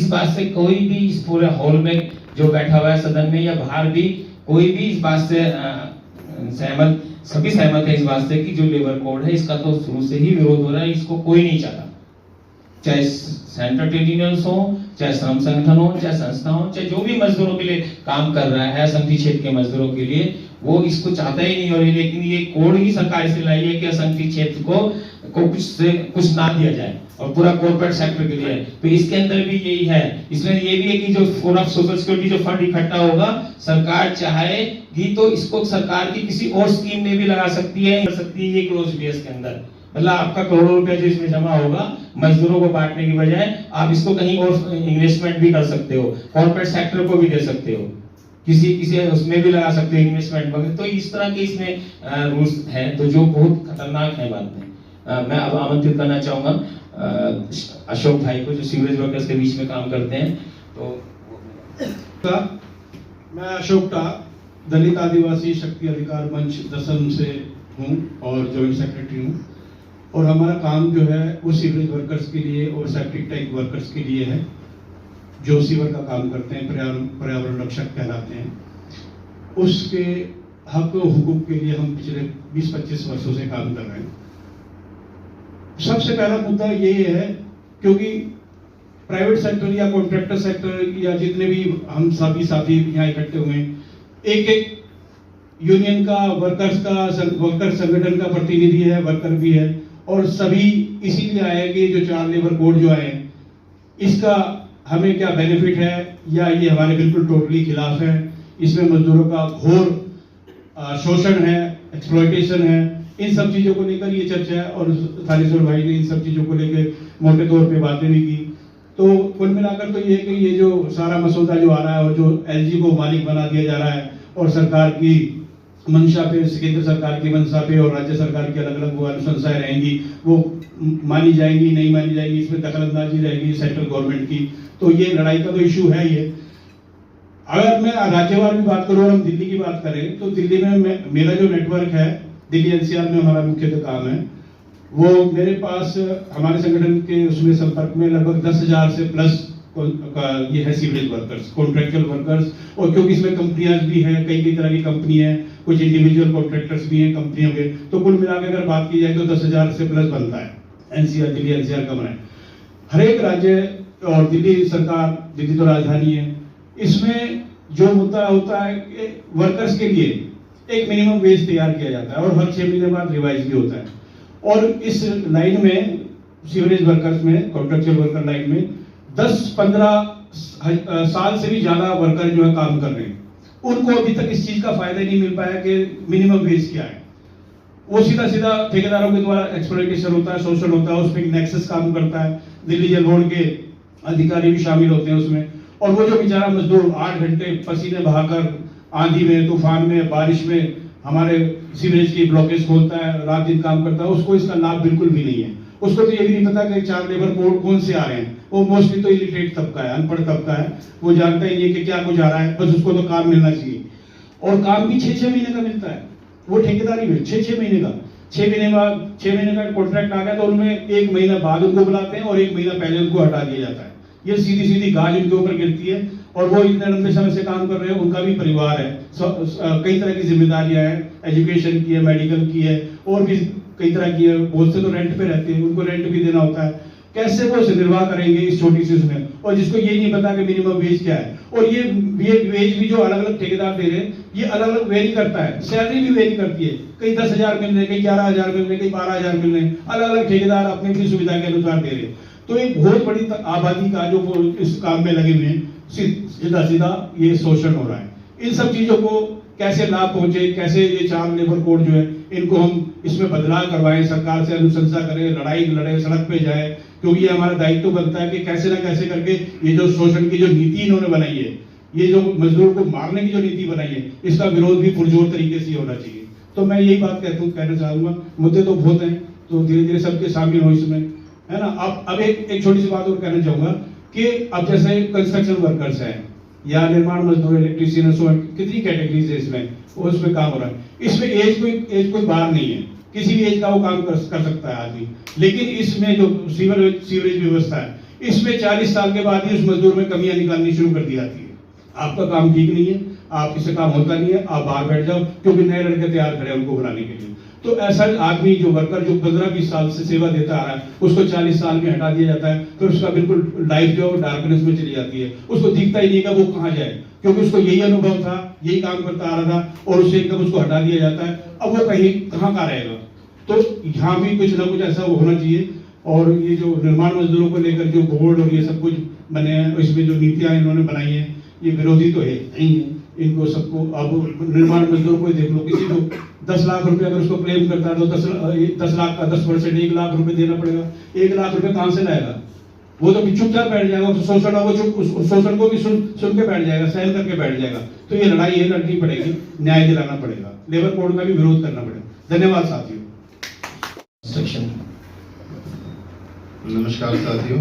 इस बात से कोई भी इस पूरे हॉल में जो बैठा हुआ है सदन में या बाहर भी कोई भी इस बात से सहमत, सभी सहमत है इस बात से कि जो लेबर कोड है इसका तो शुरू से ही विरोध हो रहा है, इसको कोई नहीं चाहता। चाहे सेंट्रल ट्रेड यूनियंस हो, चाहे श्रम संगठन हो, चाहे संस्था हो, चाहे जो भी मजदूरों के लिए काम कर रहा है असंगठित क्षेत्र के मजदूरों के लिए, वो इसको चाहता ही नहीं हो रही। लेकिन ये कोड ही सरकार इसलिए लाई है कि असंगठित क्षेत्र को कुछ ना दिया जाए और पूरा कॉर्पोरेट सेक्टर के लिए। तो इसके अंदर भी यही है, इसमें ये भी है कि जो फंड ऑफ सोशल सिक्योरिटी जो फंड इकट्ठा होगा, सरकार चाहेगी तो इसको सरकार की किसी और स्कीम में भी लगा सकती है, कर सकती है। ये क्लोज भी है इसके अंदर, मतलब आपका करोड़ों रुपया जो इसमें जमा होगा मजदूरों को बांटने की बजाय आप इसको कहीं और इन्वेस्टमेंट भी कर सकते हो, कॉर्पोरेट सेक्टर को भी दे सकते हो, किसी उसमें भी लगा सकते हो इन्वेस्टमेंट वगैरह। तो इस तरह के इसमें रूल्स हैं तो जो बहुत खतरनाक है बात में। मैं अब आमंत्रित करना चाहूंगा अशोक भाई को, जो सीवरेज वर्कर्स के बीच में काम करते हैं। तो मैं अशोक टा, दलित आदिवासी शक्ति अधिकार मंच दसम से हूँ और जॉइंट सेक्रेटरी हूँ। और हमारा काम जो है वो सीवरेज वर्कर्स के लिए और सेप्टिक टैंक वर्कर्स के लिए है, जो सीवर का काम करते हैं, पर्यावरण रक्षक कहलाते हैं। उसके हक और हुकूक के लिए हम पिछले 20-25 वर्षों से काम कर रहे हैं। सबसे पहला मुद्दा ये है, क्योंकि प्राइवेट सेक्टर या कॉन्ट्रैक्टर सेक्टर या जितने भी हम सभी साथी यहाँ इकट्ठे हुए हैं, एक एक यूनियन का, वर्कर संगठन का प्रतिनिधि है, वर्कर भी है, और सभी इसीलिए आए कि जो 4 लेबर कोड जो आए इसका हमें क्या बेनिफिट है या ये हमारे बिल्कुल टोटली खिलाफ है। इसमें मजदूरों का घोर शोषण है, एक्सप्लॉयटेशन है, इन सब चीजों को लेकर ये चर्चा है। और थानेश्वर भाई ने इन सब चीजों को लेकर मोटे तौर पे बातें भी की। तो कुल मिलाकर तो ये कि ये जो सारा मसौदा जो आ रहा है और जो एलजी को मालिक बना दिया जा रहा है और सरकार की मंशा पे, केंद्र सरकार की मंशा पे और राज्य सरकार की अलग अलग वो अनुशंसाएं रहेंगी, वो मानी जाएंगी नहीं मानी जाएंगी, इसमें दखलंदाजी रहेगी सेंट्रल गवर्नमेंट की। तो ये लड़ाई का तो इशू है ये। अगर मैं राज्यवार की बात करूं और हम दिल्ली की बात करें तो दिल्ली में मेरा जो नेटवर्क है, दिल्ली एनसीआर में हमारा मुख्यतः काम है, वो मेरे पास हमारे संगठन के उसमें संपर्क में लगभग 10,000 से प्लस ये है सीवरेज वर्कर्स, कॉन्ट्रैक्चुअल वर्कर्स। और क्योंकि इसमें कंपनियां भी हैं, कई तरह की कंपनी है, कुछ इंडिविजुअल कॉन्ट्रैक्टर्स भी हैं कंपनियों के, तो कुल मिलाकर अगर बात की जाए तो 10,000 से प्लस बनता है एनसीआर, दिल्ली एनसीआर का बनाए। हर एक राज्य और दिल्ली सरकार, दिल्ली तो राजधानी है, इसमें जो मुद्दा होता है कि वर्कर्स के लिए एक मिनिमम वेज तैयार किया जाता है और हर 6 महीने बाद रिवाइज भी होता है। और इस लाइन में सीवरेज वर्कर्स में, कॉन्ट्रैक्चुअल वर्कर लाइन में 10-15 साल से भी ज्यादा वर्कर जो है काम कर रहे हैं, उनको अभी तक इस चीज का फायदा नहीं मिल पाया कि मिनिमम वेज क्या है। वो सीधा ठेकेदारों के द्वारा एक्सप्लॉयटेशन होता है, शोषण होता है, उसमें नेक्सस काम करता है, दिल्ली जेल बोर्ड के अधिकारी भी शामिल होते हैं उसमें। और वो जो बेचारा मजदूर 8 घंटे पसीने बहाकर आंधी में, तूफान में, बारिश में हमारे सीवरेज की ब्लॉकेज खोलता है, रात दिन काम करता है, उसको इसका लाभ बिल्कुल भी नहीं है। उसको तो ये भी नहीं पता कि 4 लेबर कोड कौन से आ रहे हैं। वो मोस्टली तो इलिटरेट तबका है, अनपढ़ तबका है, वो जानता ही नहीं कि क्या कुछ आ रहा है, बस उसको तो काम मिलना चाहिए। और काम भी 6-6 महीने का मिलता है, वो ठेकेदारी में 6-6 महीने का, 6 महीने का कॉन्ट्रैक्ट आ गया तो उनमें 1 महीना बाद उनको बुलाते हैं और 1 महीना पहले उनको हटा दिया जाता है। ये सीधी गाज उनके ऊपर गिरती है। और वो इतने लंबे समय से काम कर रहे हैं, उनका भी परिवार है, कई तरह की जिम्मेदारियां हैं, एजुकेशन की है, मेडिकल की है, और भी कई तरह की है। बहुत से तो रेंट पे रहते हैं, उनको रेंट भी देना होता है। कैसे वो निर्वाह करेंगे इस छोटी सी उसमें, और जिसको ये नहीं पता कि मिनिमम वेज क्या है। और ये वेज भी जो अलग अलग ठेकेदार दे रहे हैं, ये अलग अलग वेरी करता है, सैलरी भी वेरी करती है, कई 10,000 मिल रहे, कई 11,000 मिल रहे, कई 12,000 मिल रहे, अलग अलग ठेकेदार अपनी अपनी सुविधा के अनुसार दे रहे। तो एक बहुत बड़ी आबादी का जो इस काम में लगे हुए हैं, सीधा ये शोषण हो रहा है। इन सब चीजों को कैसे लाभ पहुंचे, कैसे ये 4 लेबर कोड जो है इनको हम इसमें बदलाव करवाएं, सरकार से अनुशंसा करें, लड़ाई लड़े, सड़क पे जाए, क्योंकि ये हमारा दायित्व बनता है कि कैसे ना कैसे करके ये जो शोषण की जो नीति इन्होंने बनाई है, ये जो मजदूर को मारने की जो नीति बनाई है, इसका विरोध भी पुरजोर तरीके से होना चाहिए। तो मैं यही बात कहना चाहूंगा। मुद्दे तो बहुत हैं, तो धीरे धीरे सबके शामिल हो इसमें, है ना। अब एक छोटी सी बात और कहना चाहूंगा कि अब जैसे कंस्ट्रक्शन वर्कर्स हैं या निर्माण मजदूर, इलेक्ट्रीशियन, कितनी कैटेगरीज है इसमें, उसमें काम हो रहा है। इसमें एज कोई बार नहीं है, किसी भी एज का वो काम कर सकता है आदमी। लेकिन इसमें जो सीवरेज व्यवस्था है, इसमें 40 साल के बाद ही उस मजदूर में कमियां निकालनी शुरू कर दी जाती है। आपका काम ठीक नहीं है, आपसे काम होता नहीं है, आप बाहर बैठ जाओ, क्योंकि नए लड़के तैयार खड़े हैं उनको बनाने के लिए। तो ऐसा आदमी जो वर्कर जो 15-20 साल से सेवा देता आ रहा है, उसको 40 साल में हटा दिया जाता है, फिर उसका बिल्कुल लाइफ जो है डार्कनेस में चली जाती है। उसको दिखता ही नहीं कि वो कहाँ जाए, क्योंकि उसको यही अनुभव था, यही काम करता आ रहा था, और उससे एकदम उसको हटा दिया जाता है। अब वो कहीं कहाँ का रहेगा। तो यहाँ भी कुछ ना कुछ ऐसा होना चाहिए। और ये जो निर्माण मजदूरों को लेकर जो बोर्ड और ये सब कुछ बने हैं, इसमें जो नीतियां इन्होंने बनाई हैं, ये विरोधी तो है नहीं है। इनको सबको अब निर्माण मजदूर को देख लो, किसी को 10 लाख रुपए अगर उसको क्लेम करता है तो 10 लाख का 10% 1 लाख रुपए देना पड़ेगा। 1 लाख रुपए कहां से लाएगा? वो तो चुपचाप बैठ जाएगा, शोषण वो शोषण को भी सुन के बैठ जाएगा, सहन करके बैठ जाएगा। तो ये लड़ाई है, लड़नी पड़ेगी, न्याय दिलाना पड़ेगा, लेबर कोड का भी विरोध करना पड़ेगा। धन्यवाद साथियों। नमस्कार साथियों,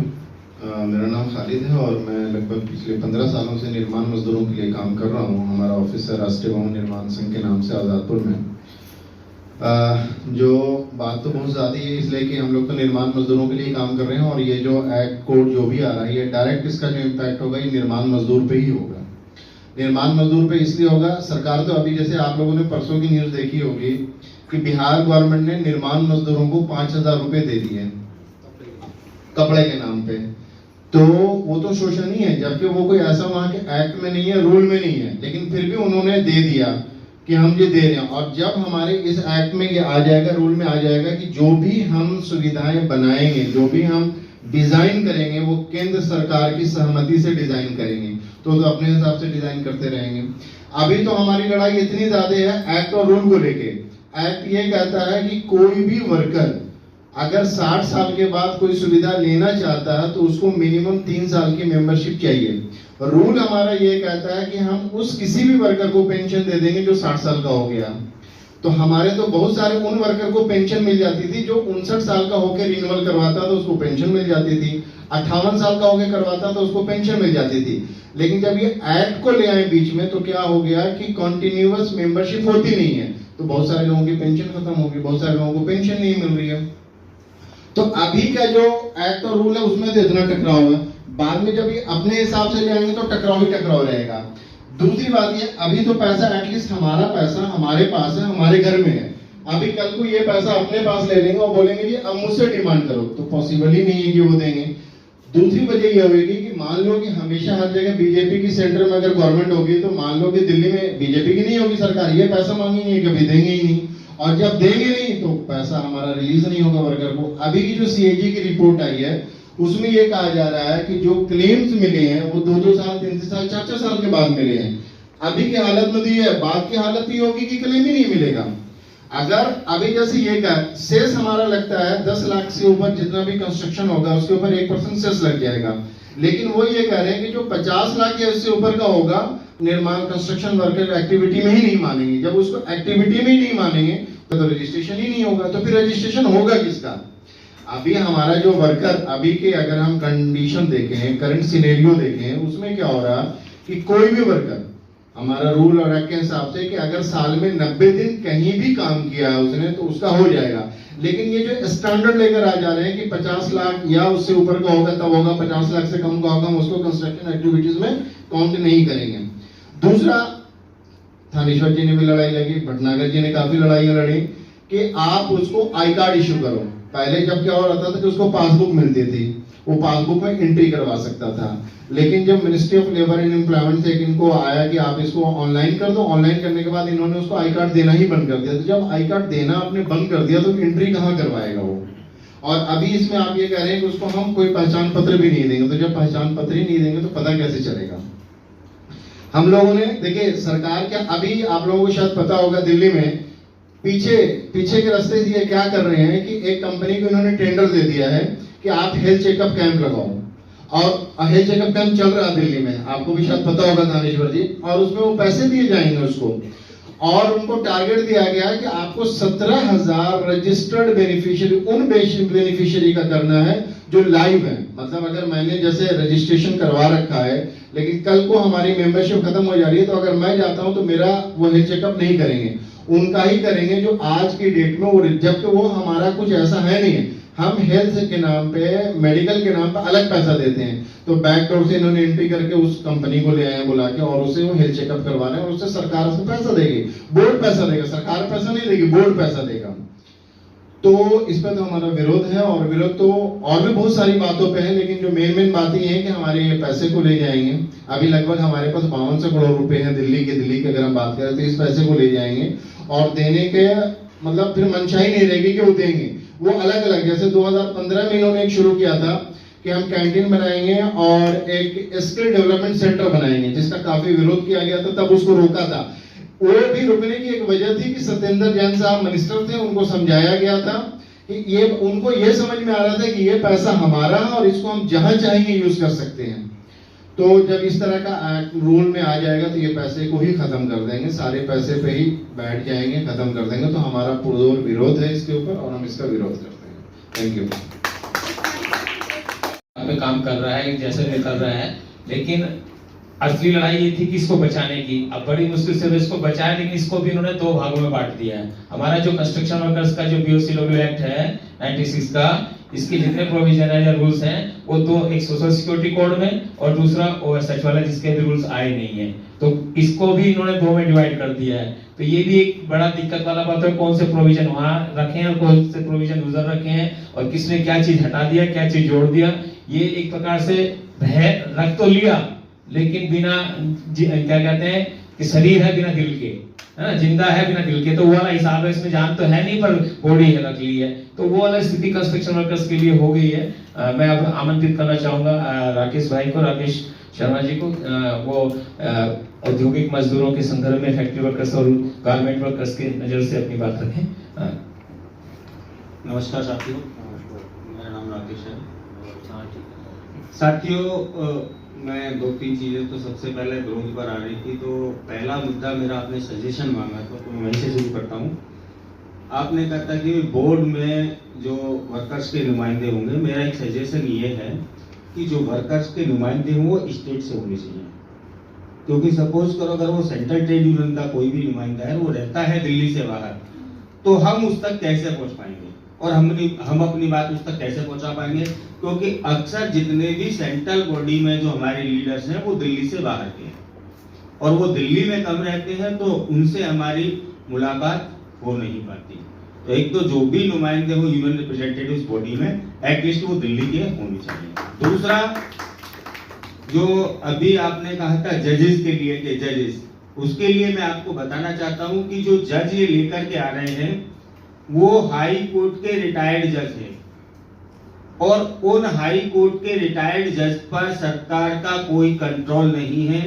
मेरा नाम खालिद है और मैं लगभग पिछले 15 सालों से निर्माण मजदूरों के लिए काम कर रहा हूँ। हमारा ऑफिस है राष्ट्रीय भवन निर्माण संघ के नाम से आज़ादपुर में। जो बात तो बहुत ज़्यादा है, इसलिए कि हम लोग तो निर्माण मजदूरों के लिए काम कर रहे हैं और ये जो एक्ट कोड जो भी आ रहा है, ये डायरेक्ट इसका जो इम्पैक्ट होगा ये निर्माण मजदूर पे ही होगा। निर्माण मजदूर पे इसलिए होगा, सरकार तो अभी जैसे आप लोगों ने परसों की न्यूज़ देखी होगी कि बिहार गवर्नमेंट ने निर्माण मजदूरों को 5,000 रुपये दे दिए कपड़े के नाम पे। तो वो तो शोषण ही है, जबकि वो कोई ऐसा वहां के एक्ट में नहीं है, रूल में नहीं है, लेकिन फिर भी उन्होंने दे दिया कि हम ये दे रहे हैं। और जब हमारे इस एक्ट में ये आ जाएगा, रूल में आ जाएगा कि जो भी हम सुविधाएं बनाएंगे, जो भी हम डिजाइन करेंगे, वो केंद्र सरकार की सहमति से डिजाइन करेंगे, तो अपने हिसाब से डिजाइन करते रहेंगे। अभी तो हमारी लड़ाई इतनी ज्यादा है एक्ट और रूल को लेके। एक्ट ये कहता है कि कोई भी वर्कर अगर 60 साल के बाद कोई सुविधा लेना चाहता है तो उसको मिनिमम 3 साल की मेंबरशिप चाहिए। रूल हमारा ये कहता है कि हम उस किसी भी वर्कर को पेंशन दे देंगे जो 60 साल का हो गया। तो हमारे तो बहुत सारे उन वर्कर को पेंशन मिल जाती थी जो 59 साल का होकर रिन्यूअल करवाता तो उसको पेंशन मिल जाती थी, 58 साल का होकर करवाता तो उसको पेंशन मिल जाती थी। लेकिन जब ये एक्ट को ले आए बीच में तो क्या हो गया कि कंटिन्यूअस मेंबरशिप होती नहीं है, तो बहुत सारे लोगों की पेंशन खत्म होगी, बहुत सारे लोगों को पेंशन नहीं मिल रही है। तो अभी का जो एक्ट और रूल है उसमें तो इतना टकराव है, बाद में जब ये अपने हिसाब से ले आएंगे तो टकराव ही टकराव रहेगा। दूसरी बात ये, अभी तो पैसा एटलीस्ट हमारा पैसा हमारे पास है, हमारे घर में है। अभी कल को ये पैसा अपने पास ले लेंगे और बोलेंगे कि अब मुझसे डिमांड करो, तो पॉसिबल ही नहीं है कि वो देंगे। दूसरी वजह यह होगी कि मान लो कि हमेशा हर जगह बीजेपी की सेंटर में अगर गवर्नमेंट होगी, तो मान लो कि दिल्ली में बीजेपी की नहीं होगी सरकार, ये पैसा मांगेंगे, कभी देंगे ही नहीं, और जब देंगे नहीं तो पैसा हमारा रिलीज नहीं होगा वर्कर को। अभी की जो सीएजी की रिपोर्ट आई है उसमें ये कहा जा रहा है कि जो क्लेम्स मिले हैं वो 2-2 साल 3-3 साल 4-4 साल के बाद मिले हैं। अभी की हालत में दी है, बाद की हालत ये होगी कि क्लेम ही नहीं मिलेगा। अगर अभी जैसे ये का सेस हमारा लगता है 10 लाख से ऊपर जितना भी कंस्ट्रक्शन होगा उसके ऊपर 1% सेस लग जाएगा, लेकिन वो ये कह रहे हैं कि जो 50 लाख या उससे ऊपर का होगा निर्माण कंस्ट्रक्शन वर्कर एक्टिविटी में ही नहीं मानेंगे। जब उसको एक्टिविटी में ही नहीं मानेंगे तो रजिस्ट्रेशन ही नहीं होगा, तो फिर रजिस्ट्रेशन होगा किसका? अभी हमारा जो वर्कर, अभी के अगर हम कंडीशन देखें, करंट सिनेरियो देखें, उसमें क्या हो रहा कि कोई भी वर्कर हमारा रूल और एक्ट के हिसाब से कि अगर साल में 90 दिन कहीं भी काम किया है उसने तो उसका हो जाएगा। लेकिन ये जो स्टैंडर्ड लेकर आ जा रहे हैं कि 50 लाख या उससे ऊपर का होगा तब होगा, 50 लाख से कम का होगा, हम उसको कंस्ट्रक्शन एक्टिविटीज में काउंट नहीं करेंगे। दूसरा, थानेश्वर जी ने भी लड़ाई लगी, भटनागर जी ने काफी लड़ाइयां लड़ी कि आप उसको आई कार्ड इश्यू करो। पहले जब क्या हो रहा था कि उसको पासबुक मिलती थी, वो पासबुक में एंट्री करवा सकता था, लेकिन जब ministry of labour and employment से इनको आया कि आप इसको ऑनलाइन कर दो, ऑनलाइन करने के बाद इन्होंने उसको आई कार्ड देना ही बंद कर दिया। तो जब आई कार्ड देना आपने बंद कर दिया तो एंट्री कहाँ करवाएगा वो? और अभी इसमें आप ये कह रहे हैं कि उसको हम कोई पहचान पत्र भी नहीं देंगे, तो जब पहचान पत्र ही नहीं देंगे तो पता कैसे चलेगा? हम लोगों ने देखिए सरकार क्या, अभी आप लोगों को शायद पता होगा दिल्ली में पीछे के रास्ते से ये क्या कर रहे हैं कि एक कंपनी को इन्होंने टेंडर दे दिया है कि आप हेल्थ चेकअप कैंप लगाओ, और हेल्थ चेकअप कैंप चल रहा है दिल्ली में, आपको भी शायद पता होगा थानेश्वर जी, और उसमें वो पैसे दिए जाएंगे उसको, और उनको टारगेट दिया गया है कि आपको 17,000 रजिस्टर्ड बेनिफिशियरी उन बेनिफिशियरी का करना है जो लाइव है। मतलब अगर मैंने जैसे रजिस्ट्रेशन करवा रखा है लेकिन कल को हमारी मेंबरशिप खत्म हो जा रही है, तो अगर मैं जाता हूं तो मेरा वो हेल्थ चेकअप नहीं करेंगे, उनका ही करेंगे जो आज की डेट में वो, जबकि वो हमारा कुछ ऐसा है नहीं है। हम हेल्थ के नाम पे, मेडिकल के नाम पे अलग पैसा देते हैं। तो बैकडोर से इन्होंने एंट्री करके उस कंपनी को ले आए हैं बुला के, और उसे वो हेल्थ चेकअप करवा रहे हैं, और उससे सरकार उसको पैसा देगी, बोर्ड पैसा देगा, सरकार पैसा नहीं देगी, बोर्ड पैसा देगा। तो इस पर तो हमारा विरोध है, और विरोध तो और भी बहुत सारी बातों पे है, लेकिन जो मेन बात ये है कि हमारे ये पैसे को ले जाएंगे। अभी लगभग हमारे पास 5200 करोड़ रुपए हैं दिल्ली के अगर हम बात करें, तो इस पैसे को ले जाएंगे और देने के मतलब फिर मनशाही नहीं रहेगी कि वो देंगे। वो अलग अलग, जैसे 2015 में इन्होंने एक शुरू किया था कि हम कैंटीन बनाएंगे और एक स्किल डेवलपमेंट सेंटर बनाएंगे, जिसका काफी विरोध किया गया था, तब उसको रोका था। वो भी रुकने की एक वजह थी कि सत्येंद्र जैन साहब मिनिस्टर थे, उनको समझाया गया था कि ये, उनको ये समझ में आ रहा था कि ये पैसा हमारा है और इसको हम जहां चाहेंगे यूज कर सकते हैं। तो जब इस तरह का रूल में आ जाएगा तो ये पैसे को ही खत्म कर देंगे, सारे पैसे पे ही बैठ जाएंगे, खत्म कर देंगे। तो हमारा पुरजोर विरोध है इसके ऊपर, और हम इसका विरोध करते हैं। Thank you. में काम कर रहा है जैसे भी कर रहा है, लेकिन असली लड़ाई ये थी कि इसको बचाने की। अब बड़ी मुश्किल से इसको बचाया, लेकिन इसको भी इन्होंने दो भागों में बांट दिया है। हमारा जो कंस्ट्रक्शन वर्कर्स का जो बीओसीडब्ल्यू एक्ट है 96 का, इसके जितने प्रोविजन है या रूल्स हैं, वो तो एक सोशल सिक्योरिटी कोड में, और दूसरा ओएसएच वाला जिसके भी रूल्स आए नहीं है। तो इसको भी इन्होंने दो में डिवाइड कर दिया है। तो ये भी एक बड़ा दिक्कत वाला बात है, कौन से प्रोविजन वहां रखे हैं और कौन से प्रोविजन उधर रखे हैं, और किसने क्या चीज हटा दिया, क्या चीज जोड़ दिया। ये एक प्रकार से रख तो लिया, लेकिन बिना क्या कहते हैं कि शरीर है बिना दिल के, है ना, जिंदा है बिना दिल के। तो वो वाला हिसाब है, इसमें जान तो है नहीं पर बॉडी है, रख ली है। तो वो वाला स्थिति कंस्ट्रक्शन वर्कर्स के लिए हो गई है। मैं अब आमंत्रित करना चाहूंगा राकेश भाई को, राकेश शर्मा जी को। वो औद्योगिक मजदूरों के संदर्भ में फैक्ट्री वर्कर्स और गारमेंट वर्कर्स के नजर से अपनी बात रखें। नमस्कार साथियों, मेरा नाम राकेश है। साथियों, मैं दो तीन चीजें, तो सबसे पहले विरोध पर आ रही थी। तो पहला मुद्दा मेरा, आपने सजेशन मांगा था, तो मैं वहीं से शुरू करता हूँ। आपने कहा था कि बोर्ड में जो वर्कर्स के नुमाइंदे होंगे, मेरा एक सजेशन ये है कि जो वर्कर्स के नुमाइंदे हों वो स्टेट से होने चाहिए। क्योंकि सपोज करो अगर वो सेंट्रल ट्रेड यूनियन का कोई भी नुमाइंदा है, वो रहता है दिल्ली से बाहर, तो हम उस तक कैसे पहुंच पाएंगे और हम अपनी बात उस तक कैसे पहुंचा पाएंगे? क्योंकि अक्सर जितने भी सेंट्रल बॉडी में जो हमारे लीडर्स हैं वो दिल्ली से बाहर के हैं, और वो दिल्ली में कम रहते हैं, तो उनसे हमारी मुलाकात हो नहीं पाती। तो एक तो जो भी नुमाइंदे हो यूनियन रिप्रेजेंटेटिव्स बॉडी में, एटलीस्ट वो दिल्ली के होने चाहिए। दूसरा, जो अभी आपने कहा था जजेस के लिए के जजेस, उसके लिए मैं आपको बताना चाहता हूं कि जो जज ये लेकर के आ रहे हैं वो हाई कोर्ट के रिटायर्ड जज हैं, और उन हाई कोर्ट के रिटायर्ड जज पर सरकार का कोई कंट्रोल नहीं है।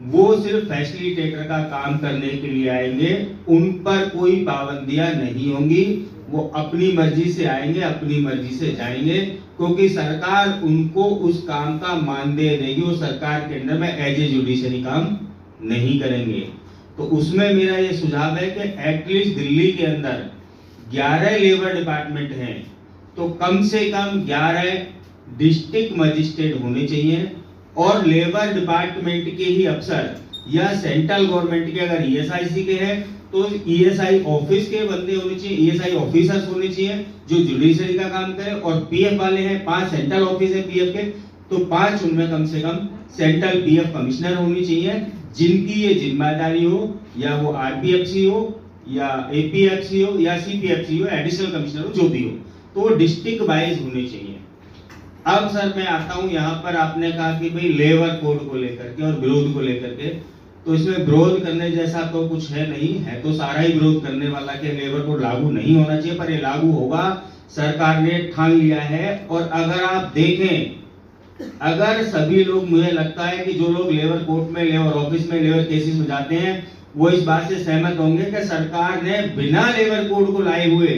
वो सिर्फ फैसिलिटेटर का काम करने के लिए आएंगे, उन पर कोई पाबंदियां नहीं होंगी। वो अपनी मर्जी से आएंगे, अपनी मर्जी से जाएंगे, क्योंकि सरकार उनको उस काम का मानदेय देगी। वो सरकार के अंडर में एज ए जुडिशरी काम नहीं करेंगे। तो उसमें मेरा ये सुझाव है कि एटलीस्ट दिल्ली के अंदर 11 लेबर डिपार्टमेंट हैं, तो कम से कम 11 डिस्ट्रिक्ट मजिस्ट्रेट होने चाहिए, और लेबर डिपार्टमेंट के ही अफसर या सेंट्रल गवर्नमेंट के अगर ईएसआईसी के हैं तो ईएसआई ऑफिस के बंदे होने चाहिए, ईएसआई ऑफिसर्स होने चाहिए जो जुडिशरी का काम करें। और पीएफ वाले हैं, 5 सेंट्रल ऑफिस है पीएफ के, तो 5 उनमें कम से कम सेंट्रल पीएफ कमिश्नर होनी चाहिए, जिनकी ये जिम्मेदारी हो, या वो आरपीएफसी हो या एपीएफसी हो या सीपीएफसी हो, एडिशनल कमिश्नर हो, जो भी हो, तो वो डिस्ट्रिक्ट वाइज होने चाहिए। अब सर मैं आता हूं यहाँ पर, आपने कहा कि भाई लेबर कोड को लेकर के और विरोध को लेकर के, तो इसमें विरोध करने जैसा तो कुछ है नहीं है, तो सारा ही विरोध करने वाला कि लेबर कोड लागू नहीं होना चाहिए, पर ये लागू होगा, सरकार ने ठान लिया है। और अगर आप देखें, अगर सभी लोग, मुझे लगता है कि जो लोग लेबर कोर्ट में, लेबर ऑफिस में, लेबर केसेस में जाते हैं, वो इस बात से सहमत होंगे कि सरकार ने बिना लेबर कोड को लाए हुए,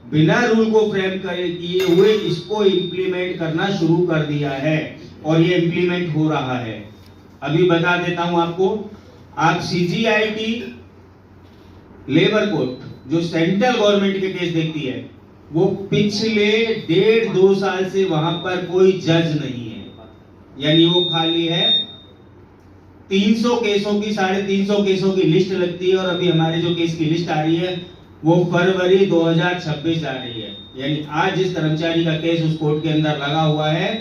बिना रूल को फ्रेम किए हुए इसको इम्प्लीमेंट करना शुरू कर दिया है, और ये इम्प्लीमेंट हो रहा है। अभी बता देता हूं आपको, आप सीजीआईटी लेबर कोर्ट जो सेंट्रल गवर्नमेंट के केस देखती है, वो पिछले 1.5-2 साल से वहां पर कोई जज नहीं है, यानी वो खाली है। 300 केसों की, 350 केसों की लिस्ट लगती है, और अभी हमारे जो केस की लिस्ट आ रही है वो फरवरी 2026 आ रही है। यानी आज जिस कर्मचारी का केस उस कोर्ट के अंदर लगा हुआ है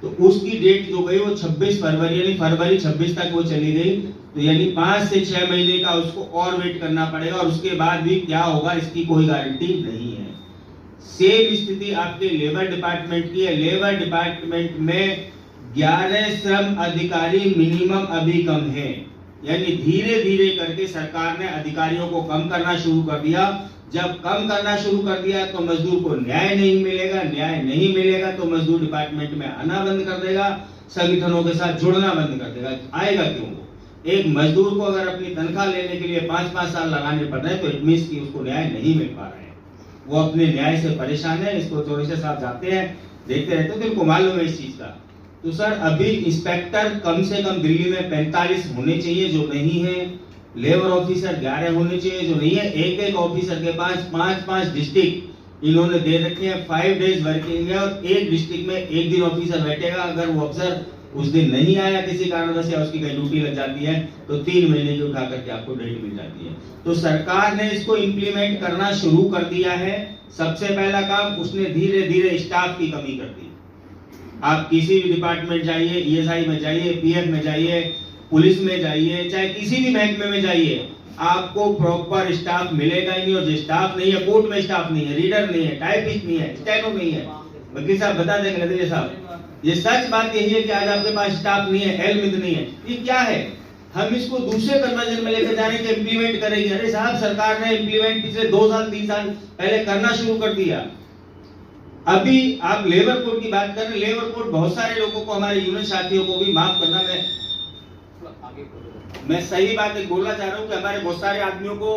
तो उसकी डेट जो गई वो 26 फरवरी यानी फरवरी 26 तक वो चली गई। तो यानी 5 से 6 महीने का उसको और वेट करना पड़ेगा और उसके बाद भी क्या होगा इसकी कोई गारंटी नहीं है। सेम स्थिति आपके लेबर डिपार्टमेंट की है। लेबर डिपार्टमेंट में 11 श्रम अधिकारी मिनिमम अभी कम है। यानी धीरे धीरे करके सरकार ने अधिकारियों को कम करना शुरू कर दिया। जब कम करना शुरू कर दिया तो मजदूर को न्याय नहीं मिलेगा, न्याय नहीं मिलेगा तो मजदूर डिपार्टमेंट में आना बंद कर देगा, संगठनों के साथ जुड़ना बंद कर देगा। आएगा क्यों? वो एक मजदूर को अगर अपनी तनख्वाह लेने के लिए 5-5 साल लगाने पड़ रहे हैं तो इट मींस कि उसको न्याय नहीं मिल पा रहा है, वो अपने न्याय से परेशान है। इसको थोड़े से साथ जाते हैं, देखते रहते हैं तो इनको मालूम है इस चीज का। तो सर अभी इंस्पेक्टर कम से कम दिल्ली में 45 होने चाहिए जो नहीं है, लेबर ऑफिसर 11 होने चाहिए जो नहीं है। एक ऑफिसर के पास 5-5 डिस्ट्रिक्ट इन्होंने दे रखे हैं, 5 डेज वर्किंग है और एक डिस्ट्रिक्ट में एक दिन ऑफिसर बैठेगा। अगर वो अफसर उस दिन नहीं आया किसी कारणवश या उसकी कहीं ड्यूटी लग जाती है तो 3 महीने की उठा करके आपको डेट मिल जाती है। तो सरकार ने इसको इम्प्लीमेंट करना शुरू कर दिया है। सबसे पहला काम उसने धीरे धीरे स्टाफ की कमी कर दी। आप किसी भी डिपार्टमेंट जाइए, ईएसआई में जाइए, पीएफ में जाइए, पुलिस में जाइए, चाहे किसी भी महकमे में जाइए, आपको प्रॉपर स्टाफ मिलेगा ही नहीं। और जो स्टाफ नहीं है, कोर्ट में स्टाफ नहीं है, रीडर नहीं है, टाइपिस्ट नहीं है, स्टेनो नहीं है। वकील साहब बता देंगे नतीजे साहब, ये सच बात यही है कि आज आपके पास स्टाफ नहीं है, एलमिद नहीं है। ये क्या है? हम इसको दूसरे कन्वर्जन में लेकर जाने के इम्प्लीमेंट करेंगे। अरे साहब सरकार ने इम्प्लीमेंट पिछले 2 साल 3 साल पहले करना शुरू कर दिया। अभी आप लेबर कोड की बात कर रहे हैं, लेबर कोड बहुत सारे लोगों को, हमारे यूनियन साथियों को भी, माफ करना मैं सही बात बोलना चाह रहा हूँ कि हमारे बहुत सारे आदमियों को